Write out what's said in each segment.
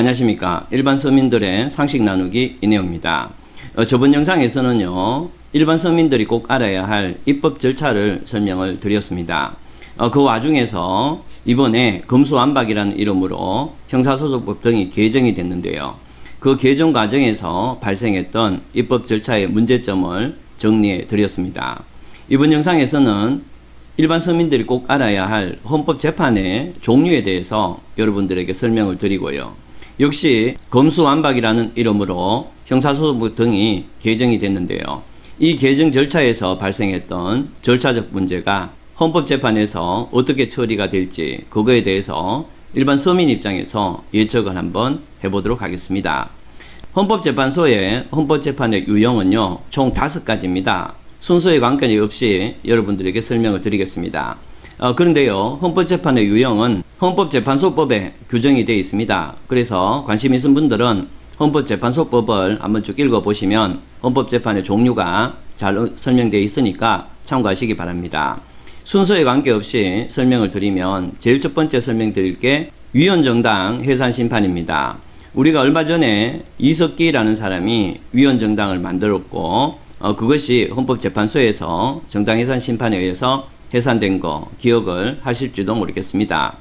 안녕하십니까. 일반 서민들의 상식 나누기 이내용입니다. 저번 영상에서는요, 일반 서민들이 꼭 알아야 할 입법 절차를 설명을 드렸습니다. 그 와중에서 이번에 검수완박이라는 이름으로 형사소송법 등이 개정이 됐는데요. 그 개정 과정에서 발생했던 입법 절차의 문제점을 정리해 드렸습니다. 이번 영상에서는 일반 서민들이 꼭 알아야 할 헌법재판의 종류에 대해서 여러분들에게 설명을 드리고요. 역시 검수완박이라는 이름으로 형사소송법 등이 개정이 됐는데요. 이 개정 절차에서 발생했던 절차적 문제가 헌법재판에서 어떻게 처리가 될지 그거에 대해서 일반 서민 입장에서 예측을 한번 해보도록 하겠습니다. 헌법재판소의 헌법재판의 유형은요, 총 5가지입니다. 순서에 관계이 없이 여러분들에게 설명을 드리겠습니다. 그런데요, 헌법재판의 유형은 헌법재판소법에 규정이 되어 있습니다. 그래서 관심 있는 분들은 헌법재판소법을 한번 쭉 읽어보시면 헌법재판의 종류가 잘 설명되어 있으니까 참고하시기 바랍니다. 순서에 관계없이 설명을 드리면 제일 첫 번째 설명드릴 게 위헌정당 해산심판입니다. 우리가 얼마 전에 이석기라는 사람이 위헌정당을 만들었고 그것이 헌법재판소에서 정당해산심판에 의해서 해산된 거 기억을 하실지도 모르겠습니다.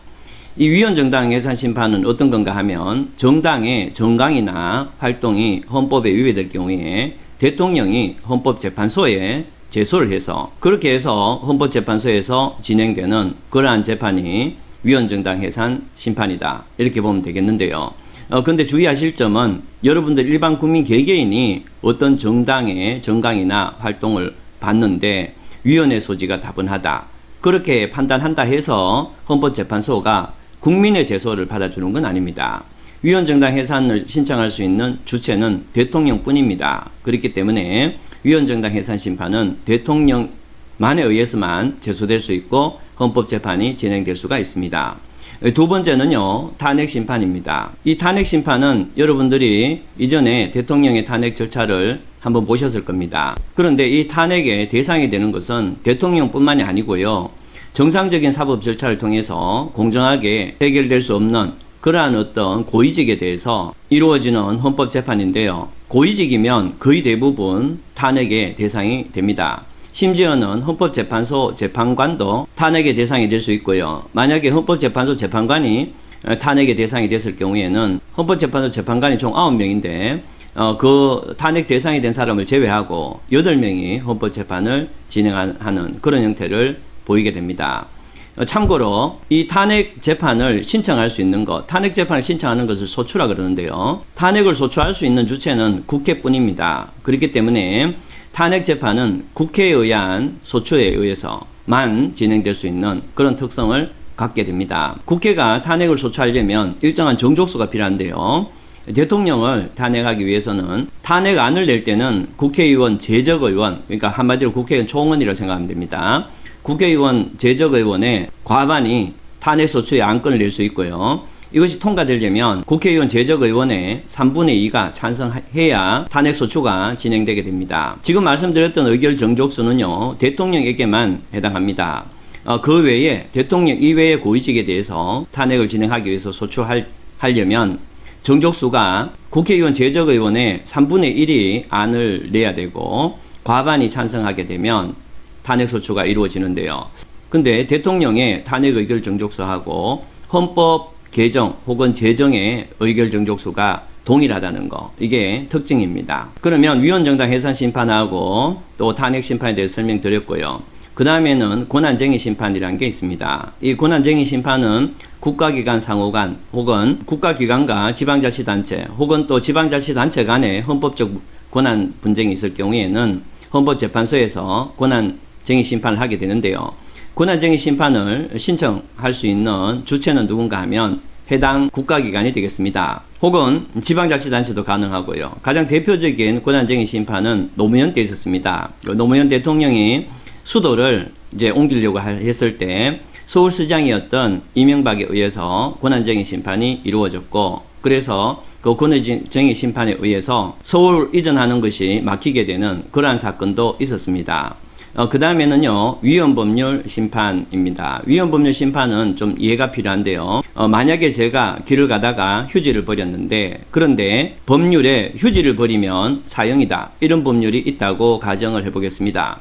이 위헌정당 해산심판은 어떤 건가 하면 정당의 정강이나 활동이 헌법에 위배될 경우에 대통령이 헌법재판소에 제소를 해서 그렇게 해서 헌법재판소에서 진행되는 그러한 재판이 위헌정당 해산심판이다. 이렇게 보면 되겠는데요. 근데 주의하실 점은 여러분들 일반 국민 개개인이 어떤 정당의 정강이나 활동을 받는데 위헌의 소지가 다분하다. 그렇게 판단한다 해서 헌법재판소가 국민의 제소를 받아주는 건 아닙니다. 위헌정당 해산을 신청할 수 있는 주체는 대통령뿐입니다. 그렇기 때문에 위헌정당 해산심판은 대통령만에 의해서만 제소될 수 있고 헌법재판이 진행될 수가 있습니다. 두 번째는요, 탄핵심판입니다. 이 탄핵심판은 여러분들이 이전에 대통령의 탄핵 절차를 한번 보셨을 겁니다. 그런데 이 탄핵의 대상이 되는 것은 대통령뿐만이 아니고요, 정상적인 사법 절차를 통해서 공정하게 해결될 수 없는 그러한 어떤 고위직에 대해서 이루어지는 헌법재판인데요. 고위직이면 거의 대부분 탄핵의 대상이 됩니다. 심지어는 헌법재판소 재판관도 탄핵의 대상이 될 수 있고요. 만약에 헌법재판소 재판관이 탄핵의 대상이 됐을 경우에는 헌법재판소 재판관이 총 9명인데 그 탄핵 대상이 된 사람을 제외하고 8명이 헌법재판을 진행하는 그런 형태를 보이게 됩니다. 참고로 이 탄핵 재판을 신청할 수 있는 것, 탄핵 재판을 신청하는 것을 소추라 그러는데요. 탄핵을 소추할 수 있는 주체는 국회뿐입니다. 그렇기 때문에 탄핵 재판은 국회에 의한 소추에 의해서만 진행될 수 있는 그런 특성을 갖게 됩니다. 국회가 탄핵을 소추하려면 일정한 정족수가 필요한데요. 대통령을 탄핵하기 위해서는 탄핵안을 낼 때는 국회의원 제적의원, 그러니까 한마디로 국회의원 총원이라고 생각하면 됩니다. 국회의원 제적의원의 과반이 탄핵소추의 안건을 낼 수 있고요. 이것이 통과되려면 국회의원 제적의원의 3분의 2가 찬성해야 탄핵소추가 진행되게 됩니다. 지금 말씀드렸던 의결 정족수는요, 대통령에게만 해당합니다. 그 외에 대통령 이외의 고위직에 대해서 탄핵을 진행하기 위해서 소추하려면 정족수가 국회의원 제적의원의 3분의 1이 안을 내야 되고 과반이 찬성하게 되면 탄핵소추가 이루어지는데요. 근데 대통령의 탄핵 의결 정족수하고 헌법 개정 혹은 제정의 의결 정족수가 동일하다는 거, 이게 특징입니다. 그러면 위헌정당 해산심판하고 또 탄핵심판에 대해서 설명드렸고요. 그 다음에는 권한쟁의심판이라는 게 있습니다. 이 권한쟁의심판은 국가기관 상호 간 혹은 국가기관과 지방자치단체 혹은 또 지방자치단체 간의 헌법적 권한 분쟁이 있을 경우에는 헌법재판소에서 권한쟁의심판을 하게 되는데요. 권한쟁의심판을 신청할 수 있는 주체는 누군가 하면 해당 국가기관이 되겠습니다. 혹은 지방자치단체도 가능하고요. 가장 대표적인 권한쟁의심판은 노무현 때 있었습니다. 노무현 대통령이 수도를 이제 옮기려고 했을 때 서울시장이었던 이명박에 의해서 권한쟁의심판이 이루어졌고, 그래서 그 권한쟁의심판에 의해서 서울 이전하는 것이 막히게 되는 그러한 사건도 있었습니다. 그 다음에는요, 위헌법률 심판입니다. 위헌법률 심판은 좀 이해가 필요한데요. 만약에 제가 길을 가다가 휴지를 버렸는데, 그런데 법률에 휴지를 버리면 사형이다, 이런 법률이 있다고 가정을 해보겠습니다.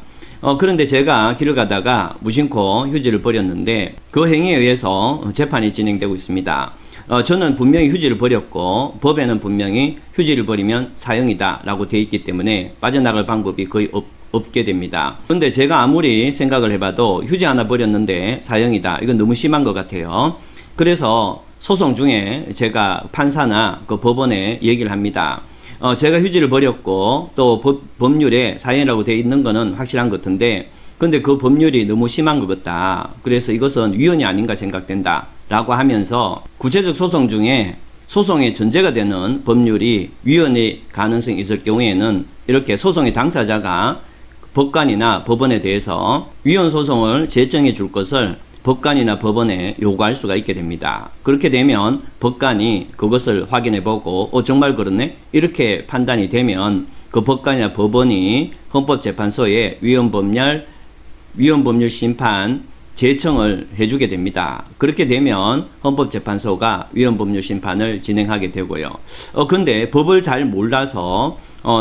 그런데 제가 길을 가다가 무심코 휴지를 버렸는데, 그 행위에 의해서 재판이 진행되고 있습니다. 저는 분명히 휴지를 버렸고, 법에는 분명히 휴지를 버리면 사형이다 라고 되어 있기 때문에 빠져나갈 방법이 거의 없게 됩니다. 근데 제가 아무리 생각을 해봐도 휴지 하나 버렸는데 사형이다, 이건 너무 심한 것 같아요. 그래서 소송 중에 제가 판사나 그 법원에 얘기를 합니다. 제가 휴지를 버렸고 또 법률에 사형이라고 되어 있는 거는 확실한 것 같은데, 근데 그 법률이 너무 심한 것 같다. 그래서 이것은 위헌이 아닌가 생각된다 라고 하면서, 구체적 소송 중에 소송의 전제가 되는 법률이 위헌의 가능성이 있을 경우에는 이렇게 소송의 당사자가 법관이나 법원에 대해서 위헌 소송을 제청해 줄 것을 법관이나 법원에 요구할 수가 있게 됩니다. 그렇게 되면 법관이 그것을 확인해 보고 정말 그렇네, 이렇게 판단이 되면 그 법관이나 법원이 헌법재판소에 위헌법률 심판 제청을 해주게 됩니다. 그렇게 되면 헌법재판소가 위헌법률 심판을 진행하게 되고요. 근데 법을 잘 몰라서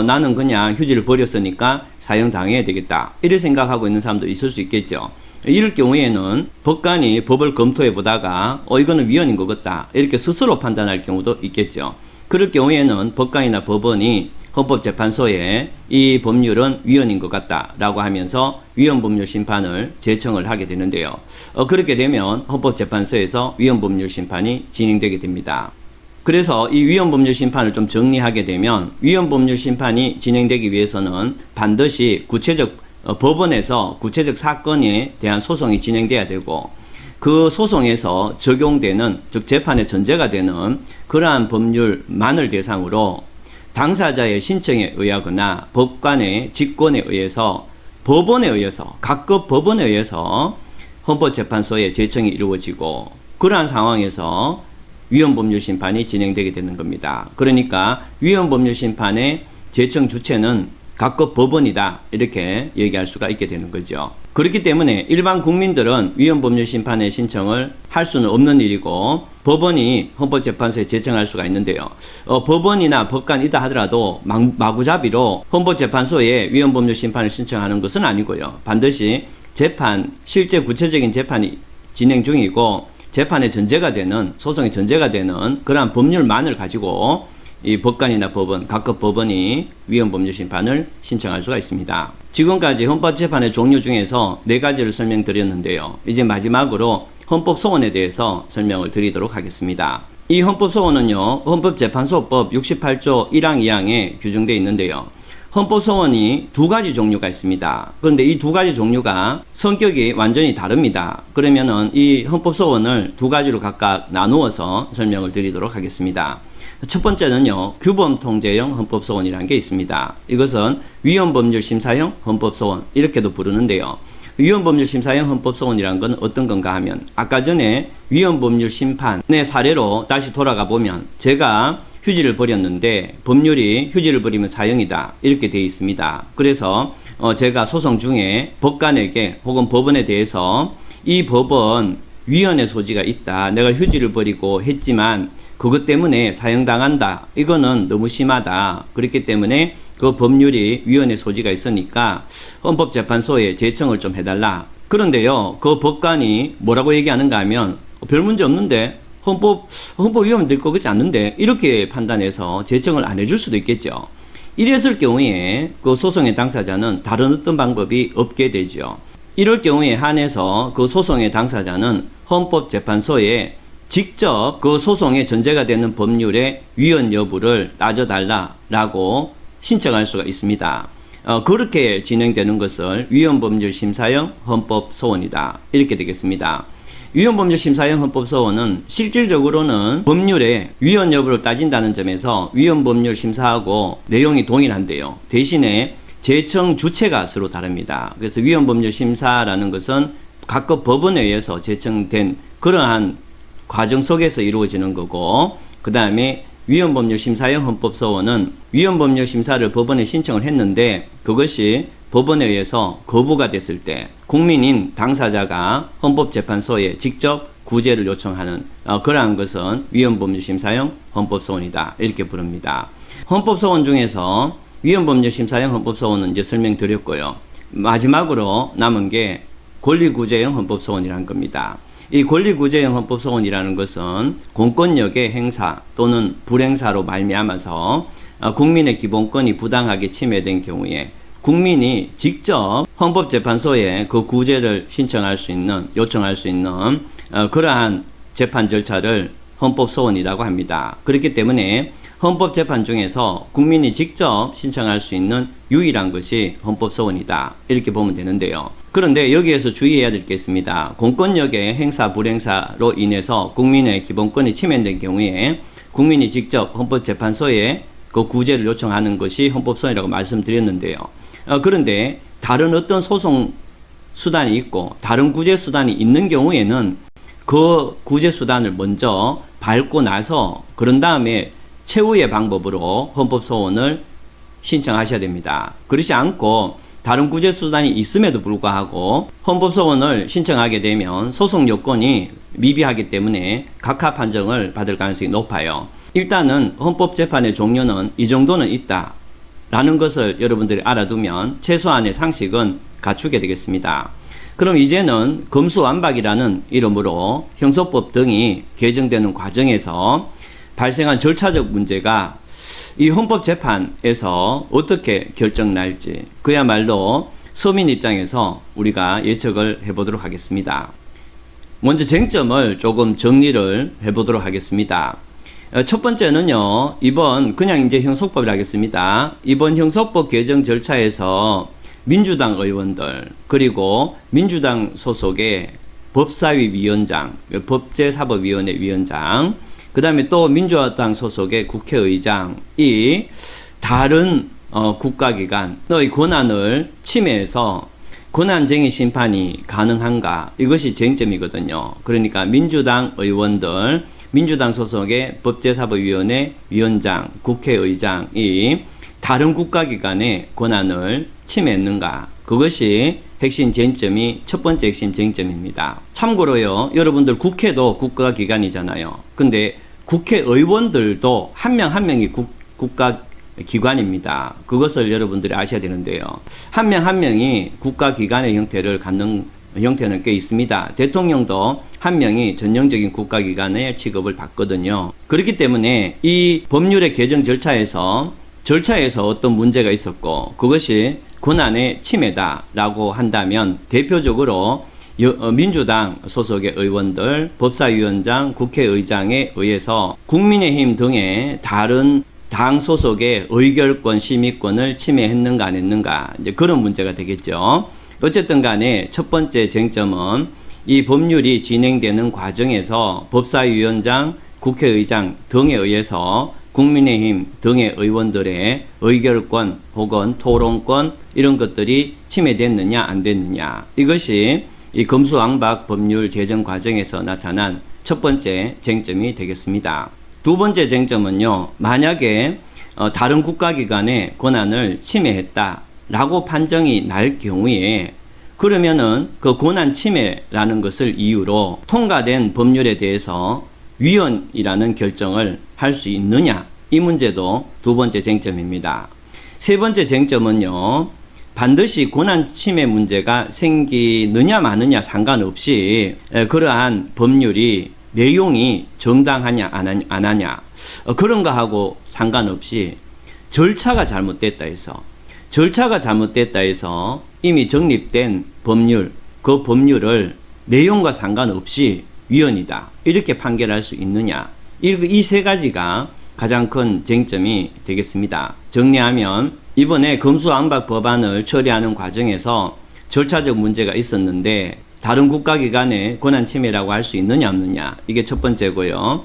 나는 그냥 휴지를 버렸으니까 사형 당해야 되겠다, 이렇게 생각하고 있는 사람도 있을 수 있겠죠. 이럴 경우에는 법관이 법을 검토해 보다가 이거는 위헌인 것 같다, 이렇게 스스로 판단할 경우도 있겠죠. 그럴 경우에는 법관이나 법원이 헌법재판소에 이 법률은 위헌인 것 같다 라고 하면서 위헌법률 심판을 제청을 하게 되는데요. 그렇게 되면 헌법재판소에서 위헌법률 심판이 진행되게 됩니다. 그래서 이 위헌법률 심판을 좀 정리하게 되면, 위헌법률 심판이 진행되기 위해서는 반드시 법원에서 구체적 사건에 대한 소송이 진행돼야 되고, 그 소송에서 적용되는, 즉 재판의 전제가 되는 그러한 법률만을 대상으로 당사자의 신청에 의하거나 법관의 직권에 의해서, 법원에 의해서, 각급 법원에 의해서 헌법재판소에 제청이 이루어지고, 그러한 상황에서 위헌법률 심판이 진행되게 되는 겁니다. 그러니까 위헌법률 심판의 제청 주체는 각급 법원이다, 이렇게 얘기할 수가 있게 되는 거죠. 그렇기 때문에 일반 국민들은 위헌법률 심판의 신청을 할 수는 없는 일이고, 법원이 헌법재판소에 제청할 수가 있는데요. 법원이나 법관이다 하더라도 마구잡이로 헌법재판소에 위헌법률 심판을 신청하는 것은 아니고요. 반드시 실제 구체적인 재판이 진행 중이고, 재판의 전제가 되는, 소송의 전제가 되는 그러한 법률만을 가지고 이 법관이나 법원, 각급 법원이 위헌법률 심판을 신청할 수가 있습니다. 지금까지 헌법재판의 종류 중에서 4가지를 설명드렸는데요. 이제 마지막으로 헌법소원에 대해서 설명을 드리도록 하겠습니다. 이 헌법소원은요, 헌법재판소법 68조 1항 2항에 규정되어 있는데요. 헌법소원이 2가지 종류가 있습니다. 그런데 이 2가지 종류가 성격이 완전히 다릅니다. 그러면은 이 헌법소원을 2가지로 각각 나누어서 설명을 드리도록 하겠습니다. 첫 번째는요, 규범통제형 헌법소원이라는 게 있습니다. 이것은 위헌법률 심사형 헌법소원, 이렇게도 부르는데요. 위헌법률 심사형 헌법소원이라는 건 어떤 건가 하면, 아까 전에 위헌법률 심판의 사례로 다시 돌아가 보면, 제가 휴지를 버렸는데 법률이 휴지를 버리면 사형이다, 이렇게 되어 있습니다. 그래서 제가 소송 중에 법관에게 혹은 법원에 대해서 이 법은 위헌의 소지가 있다, 내가 휴지를 버리고 했지만 그것 때문에 사형당한다, 이거는 너무 심하다, 그렇기 때문에 그 법률이 위헌의 소지가 있으니까 헌법재판소에 제청을 좀 해달라. 그런데요, 그 법관이 뭐라고 얘기하는가 하면, 별 문제 없는데, 헌법 위헌 될 것 같지 않는데, 이렇게 판단해서 제청을 안 해줄 수도 있겠죠. 이랬을 경우에 그 소송의 당사자는 다른 어떤 방법이 없게 되죠. 이럴 경우에 한해서 그 소송의 당사자는 헌법재판소에 직접 그 소송의 전제가 되는 법률의 위헌 여부를 따져달라라고 신청할 수가 있습니다. 그렇게 진행되는 것을 위헌법률 심사형 헌법소원이다, 이렇게 되겠습니다. 위헌법률 심사형 헌법소원은 실질적으로는 법률의 위헌 여부를 따진다는 점에서 위헌법률 심사하고 내용이 동일한데요. 대신에 제청 주체가 서로 다릅니다. 그래서 위헌법률 심사라는 것은 각급 법원에 의해서 제청된 그러한 과정 속에서 이루어지는 거고, 그 다음에 위헌법률심사형 헌법소원은 위헌법률심사를 법원에 신청을 했는데 그것이 법원에 의해서 거부가 됐을 때 국민인 당사자가 헌법재판소에 직접 구제를 요청하는 그러한 것은 위헌법률심사형 헌법소원이다 이렇게 부릅니다. 헌법소원 중에서 위헌법률심사형 헌법소원은 이제 설명드렸고요. 마지막으로 남은 게 권리구제형 헌법소원이라는 겁니다. 이 권리구제형 헌법소원이라는 것은 공권력의 행사 또는 불행사로 말미암아서 국민의 기본권이 부당하게 침해된 경우에 국민이 직접 헌법재판소에 그 구제를 신청할 수 있는, 요청할 수 있는 그러한 재판 절차를 헌법소원이라고 합니다. 그렇기 때문에 헌법재판 중에서 국민이 직접 신청할 수 있는 유일한 것이 헌법소원이다 이렇게 보면 되는데요. 그런데 여기에서 주의해야 될 게 있습니다. 공권력의 행사 불행사로 인해서 국민의 기본권이 침해된 경우에 국민이 직접 헌법재판소에 그 구제를 요청하는 것이 헌법소원이라고 말씀드렸는데요. 그런데 다른 어떤 소송 수단이 있고 다른 구제 수단이 있는 경우에는 그 구제 수단을 먼저 밟고 나서 그런 다음에 최후의 방법으로 헌법소원을 신청하셔야 됩니다. 그렇지 않고 다른 구제 수단이 있음에도 불구하고 헌법소원을 신청하게 되면 소송 요건이 미비하기 때문에 각하 판정을 받을 가능성이 높아요. 일단은 헌법재판의 종류는 이 정도는 있다 라는 것을 여러분들이 알아두면 최소한의 상식은 갖추게 되겠습니다. 그럼 이제는 검수완박이라는 이름으로 형소법 등이 개정되는 과정에서 발생한 절차적 문제가 이 헌법재판에서 어떻게 결정날지 그야말로 서민 입장에서 우리가 예측을 해보도록 하겠습니다. 먼저 쟁점을 조금 정리를 해보도록 하겠습니다. 첫 번째는요, 이번 그냥 이제 형소법이라 하겠습니다. 이번 형소법 개정 절차에서 민주당 의원들 그리고 민주당 소속의 법사위 위원장, 법제사법위원회 위원장 그 다음에 또 민주당 소속의 국회의장이 다른 국가기관의 권한을 침해해서 권한쟁의 심판이 가능한가 이것이 쟁점이거든요. 그러니까 민주당 의원들, 민주당 소속의 법제사법위원회 위원장, 국회의장이 다른 국가기관의 권한을 침해했는가 그것이 핵심 쟁점이 첫 번째 핵심 쟁점입니다. 참고로요, 여러분들 국회도 국가기관이잖아요. 근데 국회의원들도 한 명 한 명이 국가기관입니다. 그것을 여러분들이 아셔야 되는데요. 한 명 한 명이 국가기관의 형태를 갖는 형태는 꽤 있습니다. 대통령도 한 명이 전형적인 국가기관의 취급을 받거든요. 그렇기 때문에 이 법률의 개정 절차에서 어떤 문제가 있었고 그것이 권한의 침해다라고 한다면 대표적으로 민주당 소속의 의원들, 법사위원장, 국회의장에 의해서 국민의힘 등의 다른 당 소속의 의결권, 심의권을 침해했는가 안 했는가 이제 그런 문제가 되겠죠. 어쨌든 간에 첫 번째 쟁점은 이 법률이 진행되는 과정에서 법사위원장, 국회의장 등에 의해서 국민의힘 등의 의원들의 의결권 혹은 토론권 이런 것들이 침해됐느냐 안 됐느냐 이것이 이 검수완박 법률 제정 과정에서 나타난 첫 번째 쟁점이 되겠습니다. 두 번째 쟁점은요, 만약에 다른 국가기관의 권한을 침해했다라고 판정이 날 경우에 그러면은 그 권한 침해라는 것을 이유로 통과된 법률에 대해서 위헌이라는 결정을 할 수 있느냐 이 문제도 두 번째 쟁점입니다. 세 번째 쟁점은요, 반드시 권한 침해 문제가 생기느냐 마느냐 상관없이 그러한 법률이 내용이 정당하냐 안 하냐 그런 거하고 상관없이 절차가 잘못됐다 해서 이미 정립된 법률 그 법률을 내용과 상관없이 위헌이다 이렇게 판결할 수 있느냐 이 세 가지가 가장 큰 쟁점이 되겠습니다. 정리하면 이번에 검수완박 법안을 처리하는 과정에서 절차적 문제가 있었는데 다른 국가기관의 권한 침해라고 할 수 있느냐 없느냐 이게 첫 번째고요.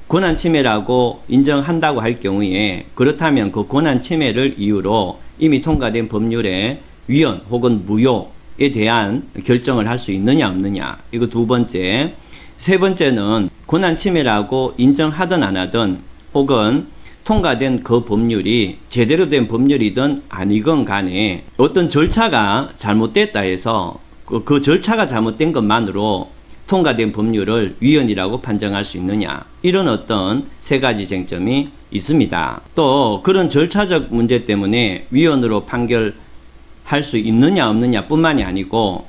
권한 침해라고 인정한다고 할 경우에 그렇다면 그 권한 침해를 이유로 이미 통과된 법률의 위헌 혹은 무효에 대한 결정을 할 수 있느냐 없느냐 이거 두 번째. 세 번째는 권한 침해라고 인정하든 안 하든 혹은 통과된 그 법률이 제대로 된 법률이든 아니건 간에 어떤 절차가 잘못됐다 해서 그 절차가 잘못된 것만으로 통과된 법률을 위헌이라고 판정할 수 있느냐, 이런 어떤 세 가지 쟁점이 있습니다. 또 그런 절차적 문제 때문에 위헌으로 판결할 수 있느냐 없느냐 뿐만이 아니고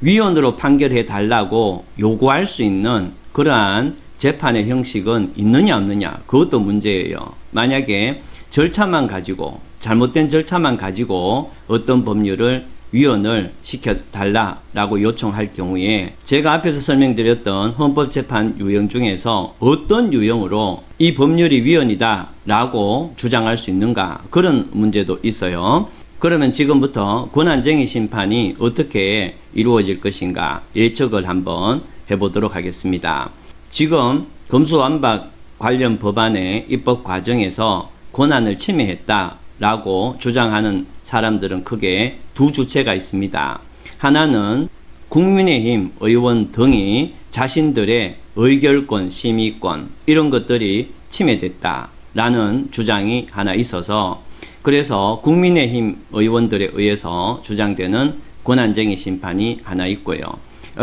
위헌으로 판결해 달라고 요구할 수 있는 그러한 재판의 형식은 있느냐 없느냐, 그것도 문제예요. 만약에 절차만 가지고, 잘못된 절차만 가지고 어떤 법률을 위헌을 시켜달라라고 요청할 경우에 제가 앞에서 설명드렸던 헌법재판 유형 중에서 어떤 유형으로 이 법률이 위헌이다라고 주장할 수 있는가, 그런 문제도 있어요. 그러면 지금부터 권한쟁의 심판이 어떻게 이루어질 것인가 예측을 한번 해보도록 하겠습니다. 지금 검수완박 관련 법안의 입법 과정에서 권한을 침해했다라고 주장하는 사람들은 크게 두 주체가 있습니다. 하나는 국민의힘 의원 등이 자신들의 의결권, 심의권 이런 것들이 침해됐다라는 주장이 하나 있어서, 그래서 국민의힘 의원들에 의해서 주장되는 권한쟁의 심판이 하나 있고요.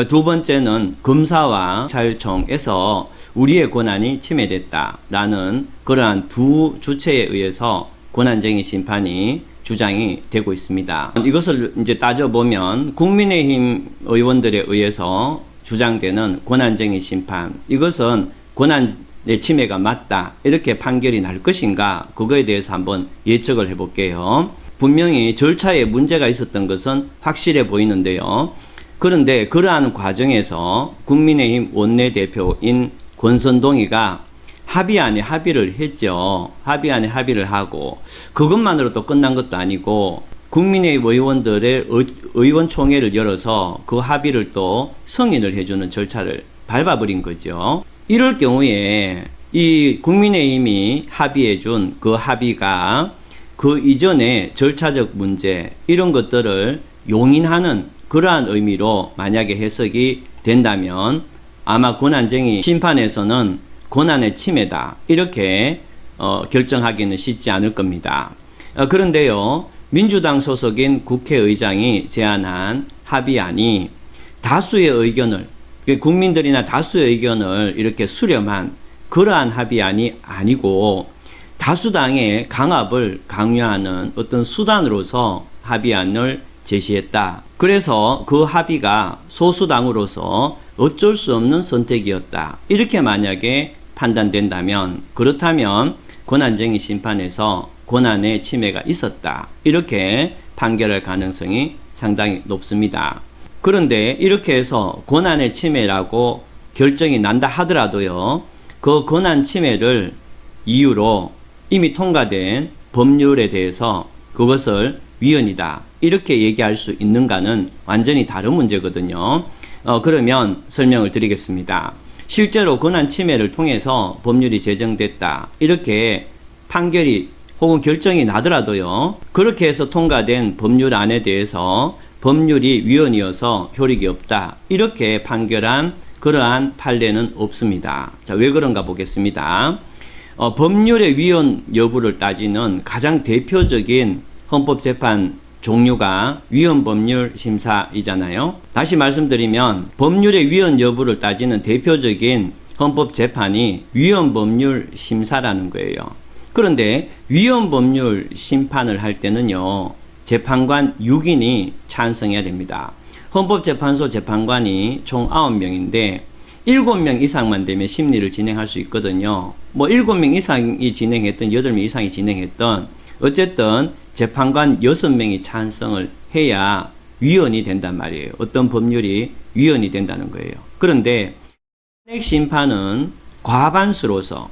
두 번째는 검사와 검찰청에서 우리의 권한이 침해됐다라는 그러한 두 주체에 의해서 권한쟁의 심판이 주장이 되고 있습니다. 이것을 이제 따져보면 국민의힘 의원들에 의해서 주장되는 권한쟁의 심판, 이것은 권한의 침해가 맞다 이렇게 판결이 날 것인가, 그거에 대해서 한번 예측을 해볼게요. 분명히 절차에 문제가 있었던 것은 확실해 보이는데요. 그런데 그러한 과정에서 국민의힘 원내대표인 권선동이가 합의안에 합의를 했죠. 합의안에 합의를 하고 그것만으로도 끝난 것도 아니고 국민의힘 의원들의 의원총회를 열어서 그 합의를 또 승인을 해주는 절차를 밟아버린 거죠. 이럴 경우에 이 국민의힘이 합의해준 그 합의가 그 이전의 절차적 문제 이런 것들을 용인하는 그러한 의미로 만약에 해석이 된다면 아마 권한쟁의 심판에서는 권한의 침해다 이렇게 결정하기는 쉽지 않을 겁니다. 그런데요, 민주당 소속인 국회의장이 제안한 합의안이 다수의 의견을, 국민들이나 다수의 의견을 이렇게 수렴한 그러한 합의안이 아니고 다수당의 강압을 강요하는 어떤 수단으로서 합의안을 제시했다. 그래서 그 합의가 소수당으로서 어쩔 수 없는 선택이었다. 이렇게 만약에 판단된다면, 그렇다면 권한쟁의 심판에서 권한의 침해가 있었다. 이렇게 판결할 가능성이 상당히 높습니다. 그런데 이렇게 해서 권한의 침해라고 결정이 난다 하더라도요, 그 권한 침해를 이유로 이미 통과된 법률에 대해서 그것을 위헌이다 이렇게 얘기할 수 있는가는 완전히 다른 문제거든요. 그러면 설명을 드리겠습니다. 실제로 권한 침해를 통해서 법률이 제정됐다 이렇게 판결이 혹은 결정이 나더라도요, 그렇게 해서 통과된 법률안에 대해서 법률이 위헌이어서 효력이 없다 이렇게 판결한 그러한 판례는 없습니다. 자, 왜 그런가 보겠습니다. 법률의 위헌 여부를 따지는 가장 대표적인 헌법재판 종류가 위헌법률 심사이잖아요. 다시 말씀드리면 법률의 위헌 여부를 따지는 대표적인 헌법재판이 위헌법률 심사라는 거예요. 그런데 위헌법률 심판을 할 때는요, 재판관 6인이 찬성해야 됩니다. 헌법재판소 재판관이 총 9명인데 7명 이상만 되면 심리를 진행할 수 있거든요. 뭐 7명 이상이 진행했던 8명 이상이 진행했던 어쨌든 재판관 6명이 찬성을 해야 위헌이 된단 말이에요. 어떤 법률이 위헌이 된다는 거예요. 그런데 탄핵 심판은 과반수로서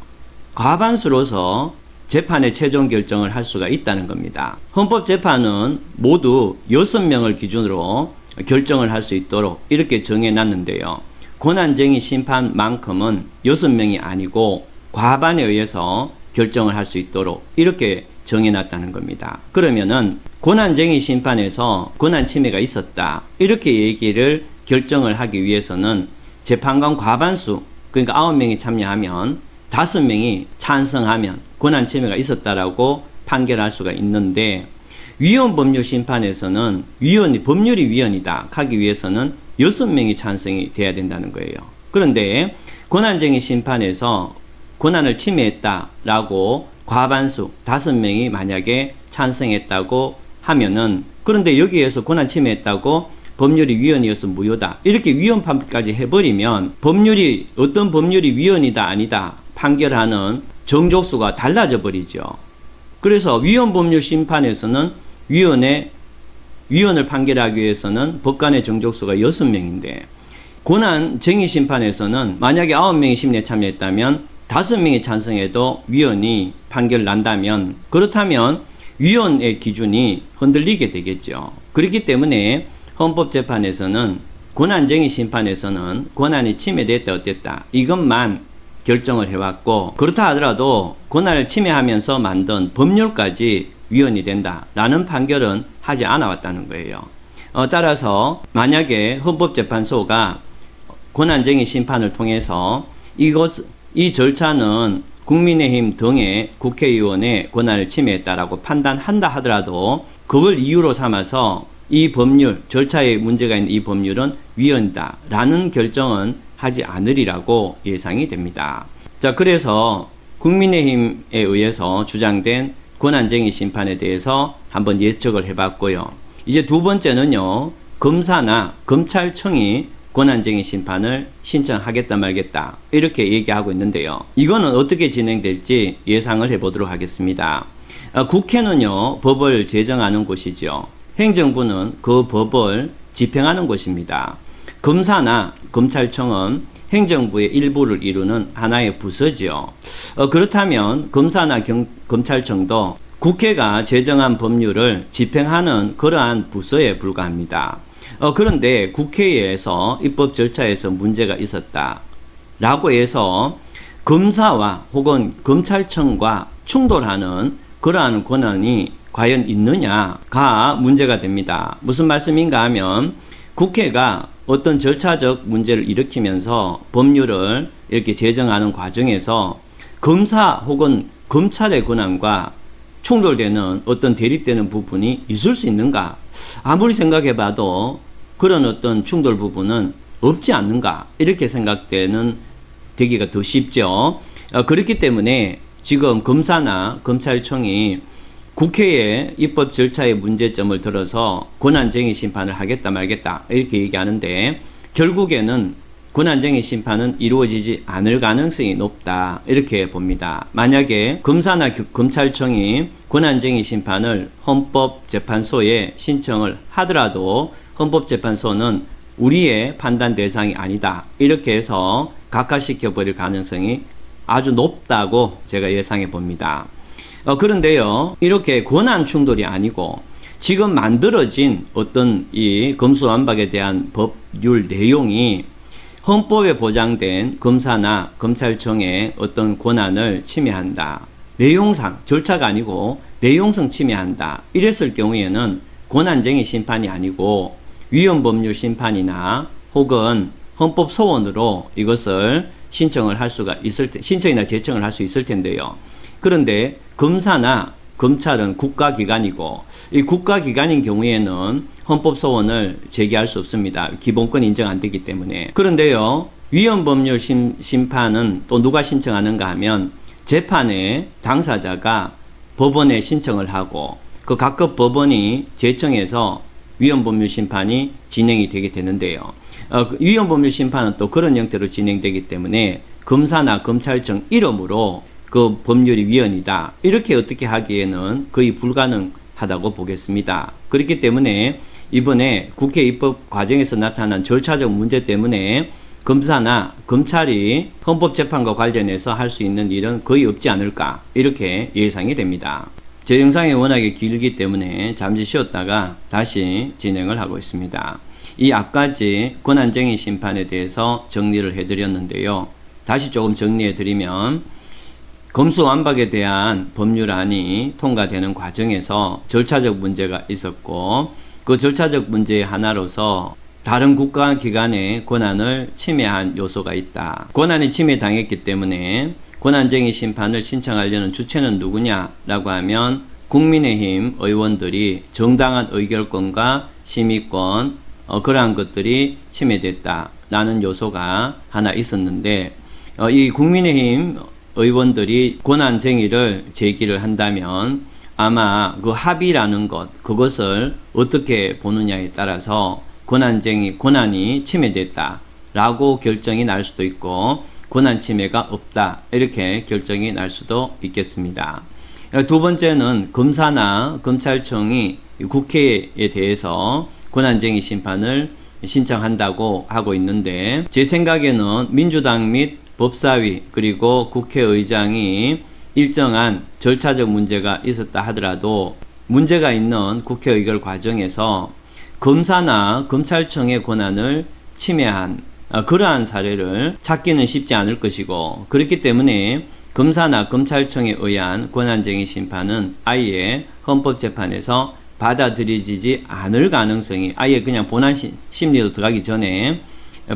재판의 최종 결정을 할 수가 있다는 겁니다. 헌법재판은 모두 6명을 기준으로 결정을 할 수 있도록 이렇게 정해놨는데요. 권한쟁의 심판만큼은 6명이 아니고 과반에 의해서 결정을 할 수 있도록 이렇게 정해놨다는 겁니다. 그러면은 권한쟁의 심판에서 권한 침해가 있었다 이렇게 얘기를 결정을 하기 위해서는 재판관 과반수, 그러니까 9명이 참여하면 5명이 찬성하면 권한 침해가 있었다라고 판결할 수가 있는데, 위헌 법률 심판에서는 법률이 위헌이다 하기 위해서는 6명이 찬성이 돼야 된다는 거예요. 그런데 권한쟁의 심판에서 권한을 침해했다라고 과반수 5명이 만약에 찬성했다고 하면은, 그런데 여기에서 권한 침해했다고 법률이 위헌이어서 무효다, 이렇게 위헌 판결까지 해버리면 어떤 법률이 위헌이다 아니다 판결하는 정족수가 달라져 버리죠. 그래서 위헌 법률 심판에서는 위헌을 판결하기 위해서는 법관의 정족수가 6명인데, 권한 정의 심판에서는 만약에 9명이 심리에 참여했다면 5명이 찬성해도 위헌이 판결 난다면, 그렇다면 위헌의 기준이 흔들리게 되겠죠. 그렇기 때문에 헌법재판에서는 권한정의 심판에서는 권한이 침해됐다 어땠다 이것만 결정을 해왔고, 그렇다 하더라도 권한을 침해하면서 만든 법률까지 위헌이 된다라는 판결은 하지 않아 왔다는 거예요. 따라서 만약에 헌법재판소가 권한정의 심판을 통해서 이 절차는 국민의힘 등의 국회의원의 권한을 침해했다라고 판단한다 하더라도 그걸 이유로 삼아서 이 법률, 절차에 문제가 있는 이 법률은 위헌이다 라는 결정은 하지 않으리라고 예상이 됩니다. 자, 그래서 국민의힘에 의해서 주장된 권한쟁의 심판에 대해서 한번 예측을 해봤고요. 이제 두 번째는요, 검사나 검찰청이 권한쟁의 심판을 신청하겠다 말겠다 이렇게 얘기하고 있는데요. 이거는 어떻게 진행될지 예상을 해보도록 하겠습니다. 국회는요, 법을 제정하는 곳이죠. 행정부는 그 법을 집행하는 곳입니다. 검사나 검찰청은 행정부의 일부를 이루는 하나의 부서지요. 그렇다면 검사나 검찰청도 국회가 제정한 법률을 집행하는 그러한 부서에 불과합니다. 그런데 국회에서 입법 절차에서 문제가 있었다 라고 해서 검사와 혹은 검찰청과 충돌하는 그러한 권한이 과연 있느냐가 문제가 됩니다. 무슨 말씀인가 하면, 국회가 어떤 절차적 문제를 일으키면서 법률을 이렇게 제정하는 과정에서 검사 혹은 검찰의 권한과 충돌되는 어떤 대립되는 부분이 있을 수 있는가? 아무리 생각해봐도 그런 어떤 충돌 부분은 없지 않는가? 이렇게 되기가 더 쉽죠. 그렇기 때문에 지금 검사나 검찰청이 국회의 입법 절차의 문제점을 들어서 권한쟁의 심판을 하겠다 말겠다 이렇게 얘기하는데, 결국에는 권한쟁의 심판은 이루어지지 않을 가능성이 높다 이렇게 봅니다. 만약에 검사나 검찰청이 권한쟁의 심판을 헌법재판소에 신청을 하더라도 헌법재판소는 우리의 판단 대상이 아니다 이렇게 해서 각하시켜 버릴 가능성이 아주 높다고 제가 예상해 봅니다. 그런데요, 이렇게 권한 충돌이 아니고 지금 만들어진 어떤 이 검수완박에 대한 법률 내용이 헌법에 보장된 검사나 검찰청의 어떤 권한을 침해한다, 내용상 절차가 아니고 내용상 침해한다 이랬을 경우에는 권한쟁의 심판이 아니고 위헌법률 심판이나 혹은 헌법 소원으로 이것을 신청을 할 수가 있을 때, 신청이나 제청을 할 수 있을 텐데요. 그런데 검사나 검찰은 국가기관이고, 이 국가기관인 경우에는 헌법소원을 제기할 수 없습니다. 기본권 인정 안 되기 때문에. 그런데요, 위헌법률 심판은 또 누가 신청하는가 하면 재판의 당사자가 법원에 신청을 하고 그 각급 법원이 제청해서 위헌법률 심판이 진행이 되게 되는데요. 위헌법률 심판은 또 그런 형태로 진행되기 때문에 검사나 검찰청 이름으로 그 법률이 위헌이다 이렇게 어떻게 하기에는 거의 불가능하다고 보겠습니다. 그렇기 때문에 이번에 국회 입법 과정에서 나타난 절차적 문제 때문에 검사나 검찰이 헌법재판과 관련해서 할 수 있는 일은 거의 없지 않을까 이렇게 예상이 됩니다. 제 영상이 워낙에 길기 때문에 잠시 쉬었다가 다시 진행을 하고 있습니다. 이 앞까지 권한쟁의 심판에 대해서 정리를 해드렸는데요. 다시 조금 정리해드리면, 검수완박에 대한 법률안이 통과되는 과정에서 절차적 문제가 있었고, 그 절차적 문제의 하나로서 다른 국가기관의 권한을 침해한 요소가 있다. 권한이 침해당했기 때문에 권한쟁의 심판을 신청하려는 주체는 누구냐라고 하면 국민의힘 의원들이 정당한 의결권과 심의권 그러한 것들이 침해됐다라는 요소가 하나 있었는데 이 국민의힘 의원들이 권한쟁의를 제기를 한다면 아마 그 합의라는 것 그것을 어떻게 보느냐에 따라서 권한이 침해됐다라고 결정이 날 수도 있고 권한 침해가 없다 이렇게 결정이 날 수도 있겠습니다. 두 번째는 검사나 검찰청이 국회에 대해서 권한쟁의 심판을 신청한다고 하고 있는데 제 생각에는 민주당 및 법사위 그리고 국회의장이 일정한 절차적 문제가 있었다 하더라도 문제가 있는 국회 의결 과정에서 검사나 검찰청의 권한을 침해한 그러한 사례를 찾기는 쉽지 않을 것이고 그렇기 때문에 검사나 검찰청에 의한 권한쟁의 심판은 아예 헌법재판에서 받아들여지지 않을 가능성이 아예 그냥 본안 심리로 들어가기 전에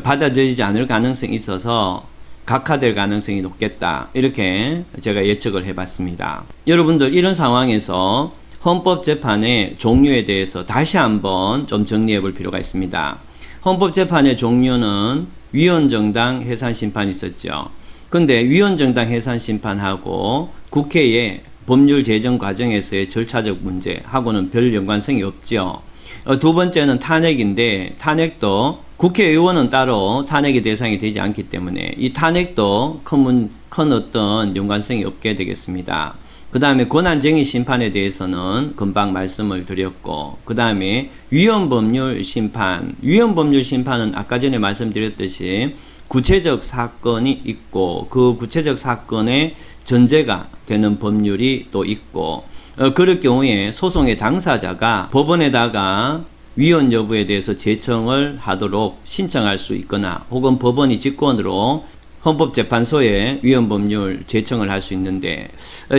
받아들이지 않을 가능성이 있어서 각하될 가능성이 높겠다 이렇게 제가 예측을 해봤습니다. 여러분들 이런 상황에서 헌법재판의 종류에 대해서 다시 한번 좀 정리해 볼 필요가 있습니다. 헌법재판의 종류는 위헌정당 해산심판이 있었죠. 근데 위헌정당 해산심판하고 국회의 법률 제정 과정에서의 절차적 문제하고는 별 연관성이 없죠. 두 번째는 탄핵인데 탄핵도 국회의원은 따로 탄핵의 대상이 되지 않기 때문에 이 탄핵도 큰 어떤 연관성이 없게 되겠습니다. 그 다음에 권한쟁의 심판에 대해서는 금방 말씀을 드렸고 그 다음에 위헌법률 심판은 아까 전에 말씀드렸듯이 구체적 사건이 있고 그 구체적 사건의 전제가 되는 법률이 또 있고 그럴 경우에 소송의 당사자가 법원에다가 위헌 여부에 대해서 제청을 하도록 신청할 수 있거나 혹은 법원이 직권으로 헌법재판소에 위헌법률 제청을 할 수 있는데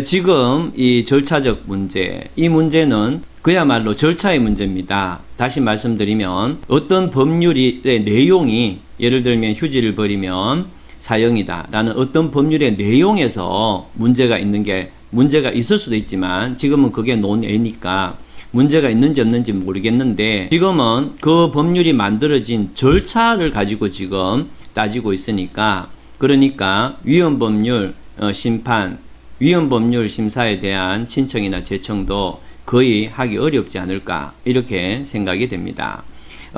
지금 이 절차적 문제, 이 문제는 그야말로 절차의 문제입니다. 다시 말씀드리면 어떤 법률의 내용이 예를 들면 휴지를 버리면 사형이다 라는 어떤 법률의 내용에서 문제가 있을 수도 있지만 지금은 그게 논외니까 문제가 있는지 없는지 모르겠는데 지금은 그 법률이 만들어진 절차를 가지고 지금 따지고 있으니까 그러니까 위헌법률 심사에 대한 신청이나 제청도 거의 하기 어렵지 않을까 이렇게 생각이 됩니다.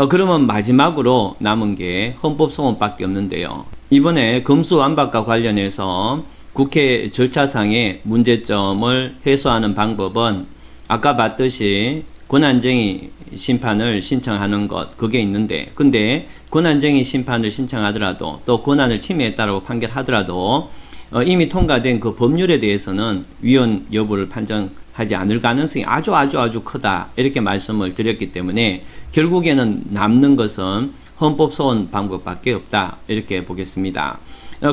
그러면 마지막으로 남은 게 헌법소원밖에 없는데요. 이번에 검수완박과 관련해서 국회 절차상의 문제점을 해소하는 방법은 아까 봤듯이 권한쟁의 심판을 신청하는 것 그게 있는데 근데 권한쟁의 심판을 신청하더라도 또 권한을 침해했다고 판결하더라도 이미 통과된 그 법률에 대해서는 위헌 여부를 판정하지 않을 가능성이 아주 크다 이렇게 말씀을 드렸기 때문에 결국에는 남는 것은 헌법소원 방법밖에 없다 이렇게 보겠습니다.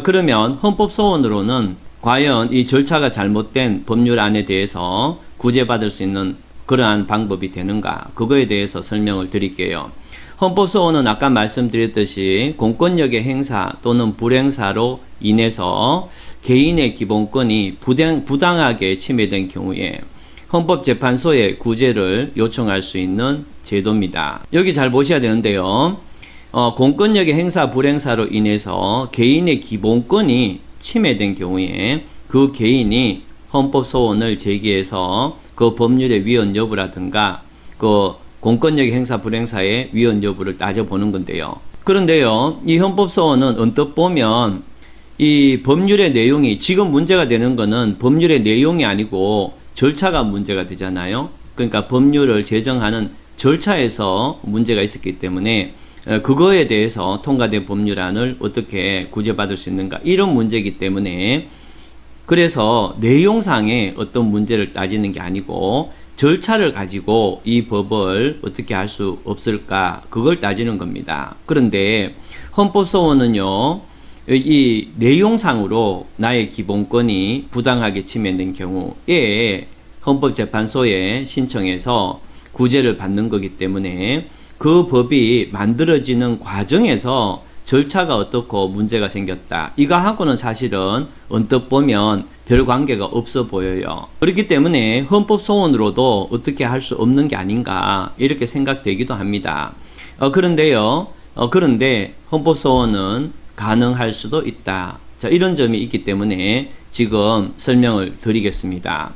그러면 헌법소원으로는 과연 이 절차가 잘못된 법률안에 대해서 구제받을 수 있는 그러한 방법이 되는가 그거에 대해서 설명을 드릴게요. 헌법소원은 아까 말씀드렸듯이 공권력의 행사 또는 불행사로 인해서 개인의 기본권이 부당하게 침해된 경우에 헌법재판소에 구제를 요청할 수 있는 제도입니다. 여기 잘 보셔야 되는데요. 공권력의 행사 불행사로 인해서 개인의 기본권이 침해된 경우에 그 개인이 헌법소원을 제기해서 그 법률의 위헌 여부라든가 그 공권력의 행사 불행사의 위헌 여부를 따져보는 건데요. 그런데요, 이 헌법소원은 언뜻 보면 이 법률의 내용이 지금 문제가 되는 거는 법률의 내용이 아니고 절차가 문제가 되잖아요. 그러니까 법률을 제정하는 절차에서 문제가 있었기 때문에 그거에 대해서 통과된 법률안을 어떻게 구제받을 수 있는가 이런 문제이기 때문에 그래서 내용상의 어떤 문제를 따지는 게 아니고 절차를 가지고 이 법을 어떻게 할 수 없을까 그걸 따지는 겁니다. 그런데 헌법소원은요 이 내용상으로 나의 기본권이 부당하게 침해된 경우에 헌법재판소에 신청해서 구제를 받는 거기 때문에 그 법이 만들어지는 과정에서 절차가 어떻고 문제가 생겼다. 이거하고는 사실은 언뜻 보면 별 관계가 없어 보여요. 그렇기 때문에 헌법 소원으로도 어떻게 할 수 없는 게 아닌가 이렇게 생각되기도 합니다. 그런데 헌법 소원은 가능할 수도 있다. 자, 이런 점이 있기 때문에 지금 설명을 드리겠습니다.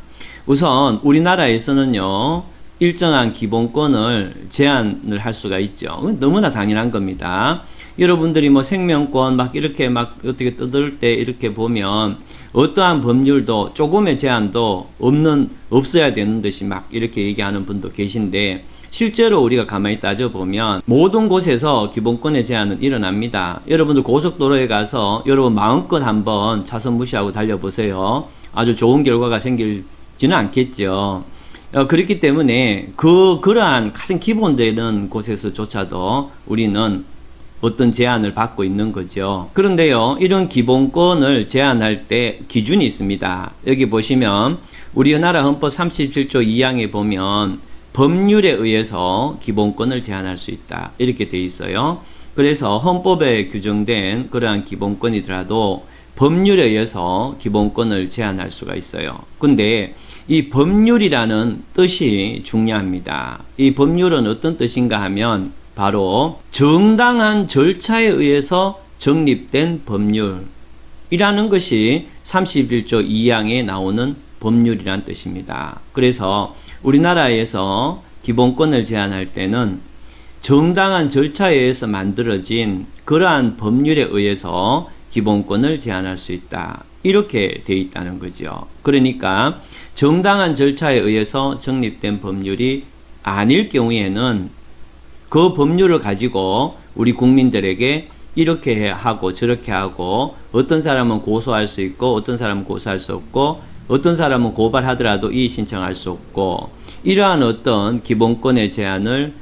우선 우리나라에서는요, 일정한 기본권을 제한을 할 수가 있죠. 너무나 당연한 겁니다. 여러분들이 뭐 생명권 막 이렇게 막 어떻게 떠들 때 이렇게 보면 어떠한 법률도 조금의 제한도 없어야 되는 듯이 막 이렇게 얘기하는 분도 계신데, 실제로 우리가 가만히 따져보면 모든 곳에서 기본권의 제한은 일어납니다. 여러분들 고속도로에 가서 여러분 마음껏 한번 차선 무시하고 달려보세요. 아주 좋은 결과가 생길지는 않겠죠. 그렇기 때문에 그러한 가장 기본되는 곳에서조차도 우리는 어떤 제한을 받고 있는 거죠. 그런데요, 이런 기본권을 제한할 때 기준이 있습니다. 여기 보시면 우리나라 헌법 37조 2항에 보면 법률에 의해서 기본권을 제한할 수 있다, 이렇게 돼 있어요. 그래서 헌법에 규정된 그러한 기본권이더라도 법률에 의해서 기본권을 제한할 수가 있어요. 근데 이 법률이라는 뜻이 중요합니다. 이 법률은 어떤 뜻인가 하면 바로 정당한 절차에 의해서 정립된 법률이라는 것이 31조 2항에 나오는 법률이란 뜻입니다. 그래서 우리나라에서 기본권을 제한할 때는 정당한 절차에 의해서 만들어진 그러한 법률에 의해서 기본권을 제한할 수 있다, 이렇게 돼 있다는 거죠. 그러니까 정당한 절차에 의해서 정립된 법률이 아닐 경우에는 그 법률을 가지고 우리 국민들에게 이렇게 하고 저렇게 하고, 어떤 사람은 고소할 수 있고 어떤 사람은 고소할 수 없고, 어떤 사람은 고발하더라도 이의 신청할 수 없고, 이러한 어떤 기본권의 제한을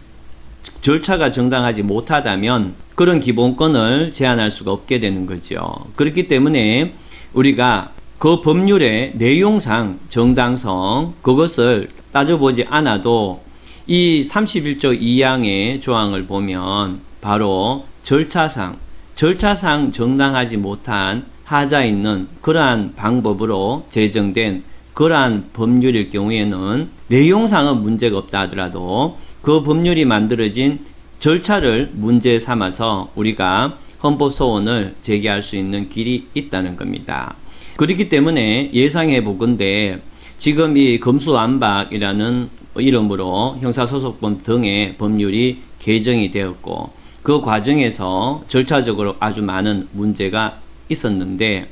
절차가 정당하지 못하다면 그런 기본권을 제한할 수가 없게 되는 거죠. 그렇기 때문에 우리가 그 법률의 내용상 정당성, 그것을 따져보지 않아도 이 31조 2항의 조항을 보면 바로 절차상 정당하지 못한 하자 있는 그러한 방법으로 제정된 그러한 법률일 경우에는 내용상은 문제가 없다 하더라도 그 법률이 만들어진 절차를 문제 삼아서 우리가 헌법 소원을 제기할 수 있는 길이 있다는 겁니다. 그렇기 때문에 예상해 보건대 지금 이 검수완박이라는 이름으로 형사소송법 등의 법률이 개정이 되었고, 그 과정에서 절차적으로 아주 많은 문제가 있었는데,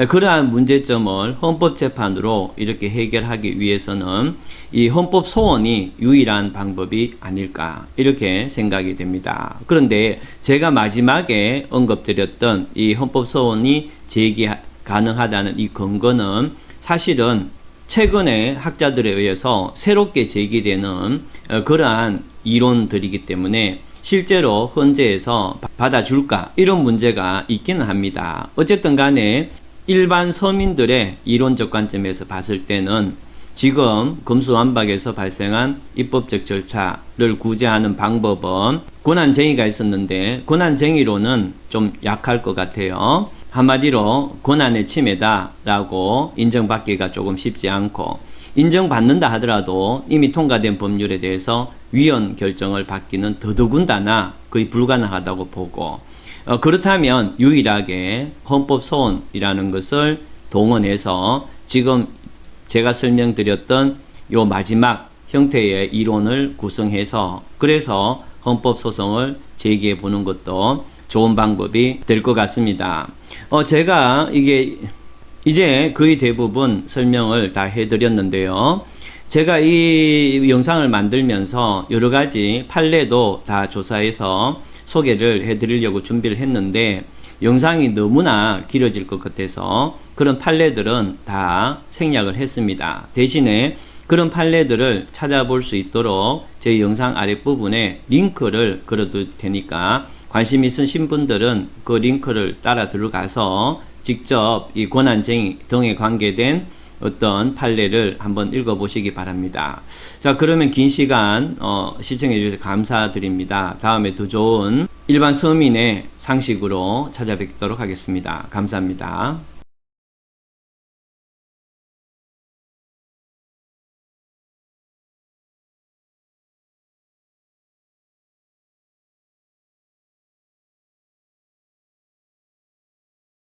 그러한 문제점을 헌법재판으로 이렇게 해결하기 위해서는 이 헌법 소원이 유일한 방법이 아닐까, 이렇게 생각이 됩니다. 그런데 제가 마지막에 언급드렸던 이 헌법 소원이 제기 가능하다는 이 근거는 사실은 최근에 학자들에 의해서 새롭게 제기되는 그러한 이론들이기 때문에 실제로 헌재에서 받아줄까, 이런 문제가 있기는 합니다. 어쨌든 간에 일반 서민들의 이론적 관점에서 봤을 때는 지금 검수완박에서 발생한 입법적 절차를 구제하는 방법은 권한쟁의가 있었는데 권한쟁의로는 좀 약할 것 같아요. 한마디로 권한의 침해다라고 인정받기가 조금 쉽지 않고, 인정받는다 하더라도 이미 통과된 법률에 대해서 위헌 결정을 받기는 더더군다나 거의 불가능하다고 보고, 그렇다면 유일하게 헌법 소원이라는 것을 동원해서 지금 제가 설명드렸던 요 마지막 형태의 이론을 구성해서 그래서 헌법 소송을 제기해 보는 것도 좋은 방법이 될 것 같습니다. 제가 이제 거의 대부분 설명을 다 해드렸는데요. 제가 이 영상을 만들면서 여러 가지 판례도 다 조사해서 소개를 해드리려고 준비를 했는데 영상이 너무나 길어질 것 같아서 그런 판례들은 다 생략을 했습니다. 대신에 그런 판례들을 찾아볼 수 있도록 제 영상 아랫부분에 링크를 걸어둘 테니까 관심 있으신 분들은 그 링크를 따라 들어가서 직접 이 권한쟁의 등에 관계된 어떤 판례를 한번 읽어보시기 바랍니다. 자, 그러면 긴 시간 시청해 주셔서 감사드립니다. 다음에 더 좋은 일반 서민의 상식으로 찾아뵙도록 하겠습니다. 감사합니다.